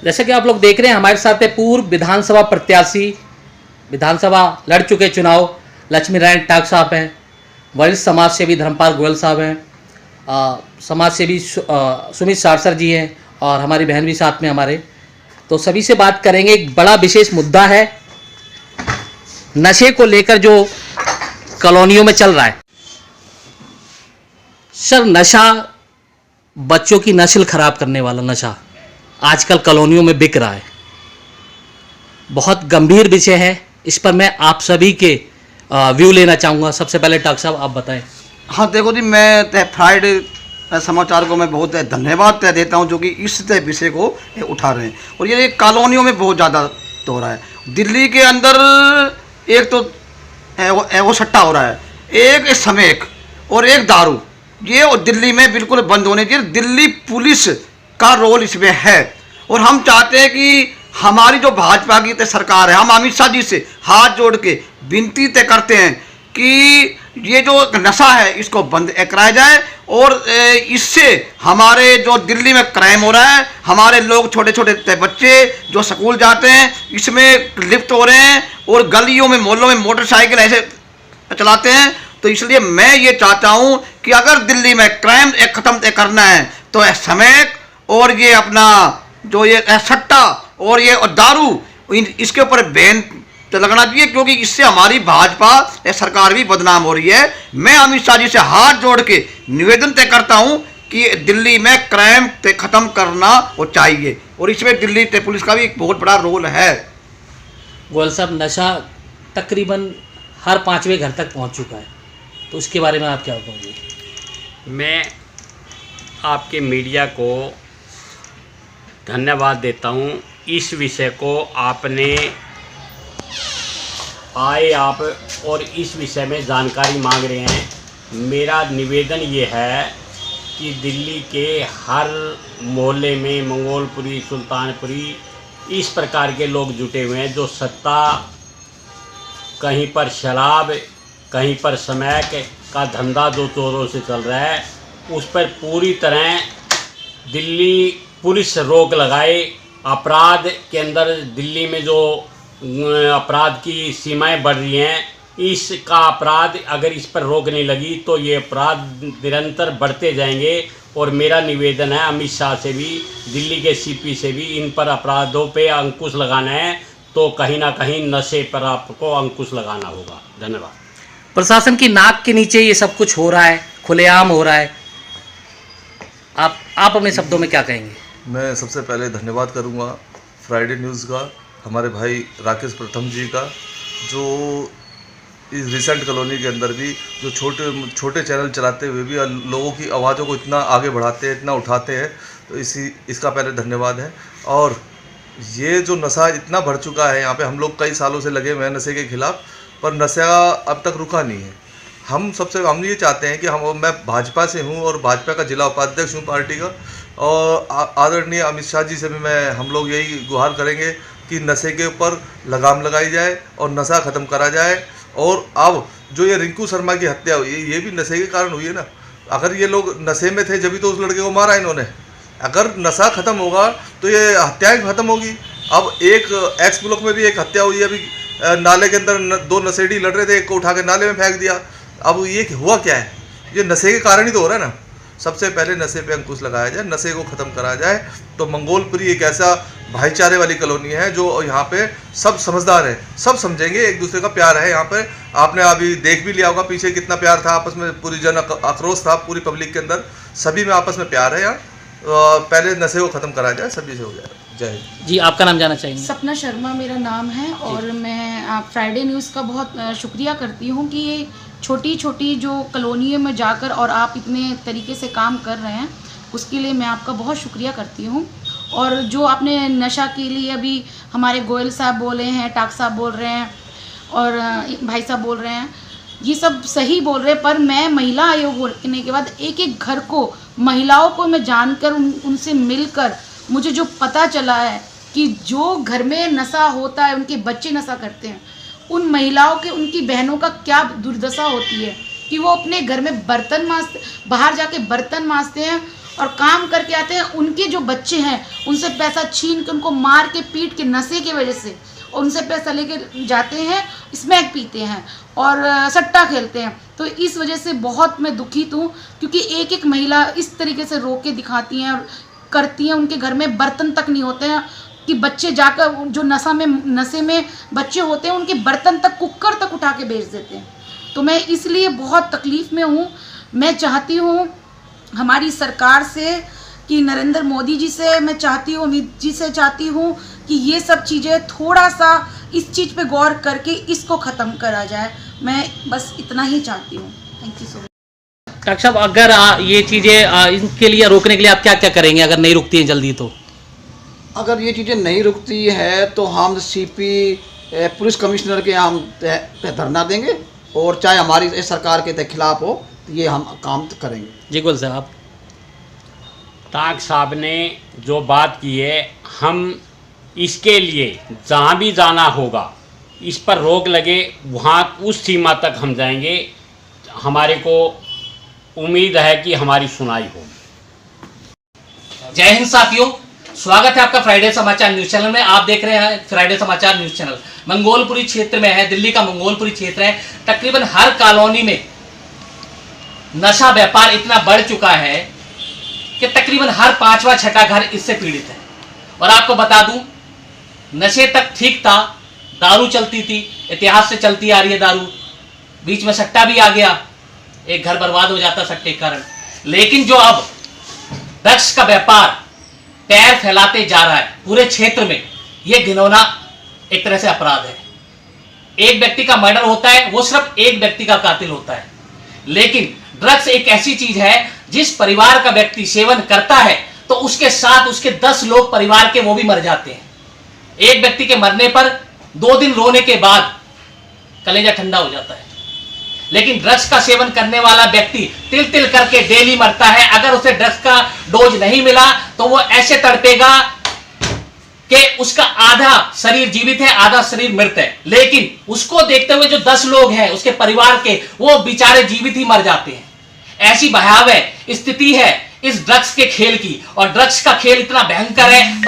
जैसे कि आप लोग देख रहे हैं हमारे साथ है पूर्व विधानसभा प्रत्याशी, विधानसभा लड़ चुके चुनाव लक्ष्मी नारायण टाक साहब हैं, वरिष्ठ समाज सेवी धर्मपाल गोयल साहब हैं, समाज सेवी सुमित सारसर जी हैं और हमारी बहन भी साथ में हमारे। तो सभी से बात करेंगे। एक बड़ा विशेष मुद्दा है नशे को लेकर जो कॉलोनियों में चल रहा है। सर, नशा, बच्चों की नस्ल खराब करने वाला नशा आजकल कॉलोनियों में बिक रहा है। बहुत गंभीर विषय है, इस पर मैं आप सभी के व्यू लेना चाहूँगा। सबसे पहले टाक साहब आप बताएं। हाँ देखो जी, मैं फ्राइडे समाचार को मैं बहुत धन्यवाद देता हूँ जो कि इस विषय को उठा रहे हैं। और ये कॉलोनियों में बहुत ज़्यादा हो रहा है। दिल्ली के अंदर एक तो वो सट्टा हो रहा है, एक समेक और एक दारू, ये और दिल्ली में बिल्कुल बंद होने चाहिए। दिल्ली पुलिस का रोल इसमें है और हम चाहते हैं कि हमारी जो भाजपा की सरकार है, हम अमित शाह जी से हाथ जोड़ के विनती तय करते हैं कि ये जो नशा है इसको बंद कराया जाए। और इससे हमारे जो दिल्ली में क्राइम हो रहा है, हमारे लोग छोटे छोटे बच्चे जो स्कूल जाते हैं इसमें लिप्त हो रहे हैं और गलियों में मोहल्लों में मोटरसाइकिल ऐसे चलाते हैं। तो इसलिए मैं ये चाहता हूँ कि अगर दिल्ली में क्राइम ख़त्म करना है तो समेक और ये अपना जो ये सट्टा और ये दारू इसके ऊपर बैन लगना चाहिए, क्योंकि इससे हमारी भाजपा सरकार भी बदनाम हो रही है। मैं अमित शाह जी से हाथ जोड़ के निवेदन तय करता हूं कि दिल्ली में क्राइम खत्म करना वो चाहिए और इसमें दिल्ली पुलिस का भी एक बहुत बड़ा रोल है। गोयल साहब, नशा तकरीबन हर 5वें घर तक पहुंच चुका है, तो उसके बारे में आप क्या कहोगे? मैं आपके मीडिया को धन्यवाद देता हूं। इस विषय को आपने आप और इस विषय में जानकारी मांग रहे हैं। मेरा निवेदन ये है कि दिल्ली के हर मोहल्ले में मंगोलपुरी, सुल्तानपुरी इस प्रकार के लोग जुटे हुए हैं जो सत्ता, कहीं पर शराब, कहीं पर स्मैक का धंधा जो जोरों से चल रहा है, उस पर पूरी तरह दिल्ली पुलिस रोक लगाए। अपराध के अंदर दिल्ली में जो अपराध की सीमाएं बढ़ रही हैं, इसका अपराध अगर इस पर रोक नहीं लगी तो ये अपराध निरंतर बढ़ते जाएंगे। और मेरा निवेदन है अमित शाह से भी, दिल्ली के सीपी से भी, इन पर अपराधों पे अंकुश लगाना है तो कहीं ना कहीं नशे पर आपको अंकुश लगाना होगा। धन्यवाद। प्रशासन की नाक के नीचे ये सब कुछ हो रहा है, खुलेआम हो रहा है, आप अपने शब्दों में क्या कहेंगे? मैं सबसे पहले धन्यवाद करूंगा फ्राइडे न्यूज़ का, हमारे भाई राकेश प्रथम जी का, जो इस रिसेंट कॉलोनी के अंदर भी जो छोटे चैनल चलाते हुए भी लोगों की आवाज़ों को इतना आगे बढ़ाते हैं, इतना उठाते हैं, तो इसका पहले धन्यवाद है। और ये जो नशा इतना बढ़ चुका है यहाँ पे, हम लोग कई सालों से लगे हुए हैं नशे के खिलाफ, पर नशा अब तक रुका नहीं है। हम ये चाहते हैं कि मैं भाजपा से हूँ और भाजपा का जिला उपाध्यक्ष हूँ पार्टी का, और आदरणीय अमित शाह जी से भी हम लोग यही गुहार करेंगे कि नशे के ऊपर लगाम लगाई जाए और नशा ख़त्म करा जाए। और अब जो ये रिंकू शर्मा की हत्या हुई है, ये भी नशे के कारण हुई है ना। अगर ये लोग नशे में थे जब तो उस लड़के को मारा इन्होंने। अगर नशा ख़त्म होगा तो ये हत्याएँ ख़त्म होगी। अब एक एक्स ब्लॉक में भी एक हत्या हुई है, अभी नाले के अंदर 2 नशेड़ी लड़ रहे थे, एक को उठा के नाले में फेंक दिया। अब ये हुआ क्या है? ये नशे के कारण ही तो हो रहा है ना। सबसे पहले नशे पे अंकुश लगाया जाए, नशे को ख़त्म करा जाए, तो मंगोलपुरी एक ऐसा भाईचारे वाली कॉलोनी है जो यहाँ पे सब समझदार है, सब समझेंगे, एक दूसरे का प्यार है यहाँ पे। आपने अभी देख भी लिया होगा पीछे कितना प्यार था आपस में, पूरी जन आक्रोश था पूरी पब्लिक के अंदर, सभी में आपस में प्यार है यहाँ। पहले नशे को ख़त्म करा जाए, सभी से हो जाए। जय हिंद जी, आपका नाम जानना चाहेंगे? सपना शर्मा मेरा नाम है और मैं फ्राइडे न्यूज़ का बहुत शुक्रिया करती हूँ कि ये छोटी छोटी जो कॉलोनियों में जाकर और आप इतने तरीके से काम कर रहे हैं, उसके लिए मैं आपका बहुत शुक्रिया करती हूँ। और जो आपने नशा के लिए अभी हमारे गोयल साहब बोले हैं, टाक साहब बोल रहे हैं और भाई साहब बोल रहे हैं, ये सब सही बोल रहे हैं, पर मैं महिला आयोग होने के बाद एक एक घर को, महिलाओं को मैं जानकर उनसे मिलकर मुझे जो पता चला है कि जो घर में नशा होता है, उनके बच्चे नशा करते हैं, उन महिलाओं के, उनकी बहनों का क्या दुर्दशा होती है कि वो अपने घर में बर्तन मांजते, बाहर जाके बर्तन मांजते हैं और काम करके आते हैं, उनके जो बच्चे हैं उनसे पैसा छीन के, उनको मार के पीट के नशे की वजह से उनसे पैसा लेके जाते हैं, स्मैक पीते हैं और सट्टा खेलते हैं। तो इस वजह से बहुत मैं दुखित हूँ, क्योंकि एक एक महिला इस तरीके से रो के दिखाती हैं और करती हैं। उनके घर में बर्तन तक नहीं होते हैं कि बच्चे जाकर, जो नशे में बच्चे होते हैं, उनके बर्तन तक, कुकर तक उठा के बेच देते हैं। तो मैं इसलिए बहुत तकलीफ़ में हूँ। मैं चाहती हूँ हमारी सरकार से कि नरेंद्र मोदी जी से मैं चाहती हूँ, अमित जी से चाहती हूँ कि ये सब चीज़ें थोड़ा सा इस चीज़ पे गौर करके इसको ख़त्म करा जाए। मैं बस इतना ही चाहती हूँ। Thank you so much. Doctor साहब, अगर ये चीज़ें इनके लिए रोकने के लिए आप क्या क्या करेंगे अगर नहीं रुकती हैं जल्दी? तो अगर ये चीज़ें नहीं रुकती है तो हम सीपी पुलिस कमिश्नर के हम पे धरना देंगे, और चाहे हमारी सरकार के खिलाफ हो, ये हम काम करेंगे। जी गोयल साहब, आप? ताक साहब ने जो बात की है, हम इसके लिए जहाँ भी जाना होगा, इस पर रोक लगे वहाँ उस सीमा तक हम जाएंगे। हमारे को उम्मीद है कि हमारी सुनाई होगी। जय हिंद साथियों, स्वागत है आपका फ्राइडे समाचार न्यूज़ चैनल में। आप देख रहे हैं फ्राइडे समाचार न्यूज़ चैनल। मंगोलपुरी क्षेत्र में है, दिल्ली का मंगोलपुरी क्षेत्र है। तकरीबन हर कॉलोनी में नशा व्यापार इतना बढ़ चुका है कि तकरीबन हर 5वां 6वां घर इससे पीड़ित है। और आपको बता दूं, नशे तक ठीक था, दारू चलती थी, इतिहास से चलती आ रही है दारू, बीच में सट्टा भी आ गया, एक घर बर्बाद हो जाता सट्टे के कारण। लेकिन जो अब ड्रग्स का व्यापार पैर फैलाते जा रहा है पूरे क्षेत्र में, यह घिनौना एक तरह से अपराध है। एक व्यक्ति का मर्डर होता है, वो सिर्फ एक व्यक्ति का कातिल होता है। लेकिन ड्रग्स एक ऐसी चीज है, जिस परिवार का व्यक्ति सेवन करता है तो उसके साथ उसके 10 लोग परिवार के वो भी मर जाते हैं। एक व्यक्ति के मरने पर 2 दिन रोने के बाद कलेजा ठंडा हो जाता है। लेकिन ड्रग्स का सेवन करने वाला व्यक्ति तिल तिल करके डेली मरता है। अगर उसे ड्रग्स का डोज नहीं मिला तो वो ऐसे तड़पेगा कि उसका आधा शरीर जीवित है, आधा शरीर मृत है। लेकिन उसको देखते हुए जो 10 लोग हैं उसके परिवार के, वो बेचारे जीवित ही मर जाते हैं। ऐसी भयावह स्थिति है इस ड्रग्स के खेल की। और ड्रग्स का खेल इतना भयंकर है।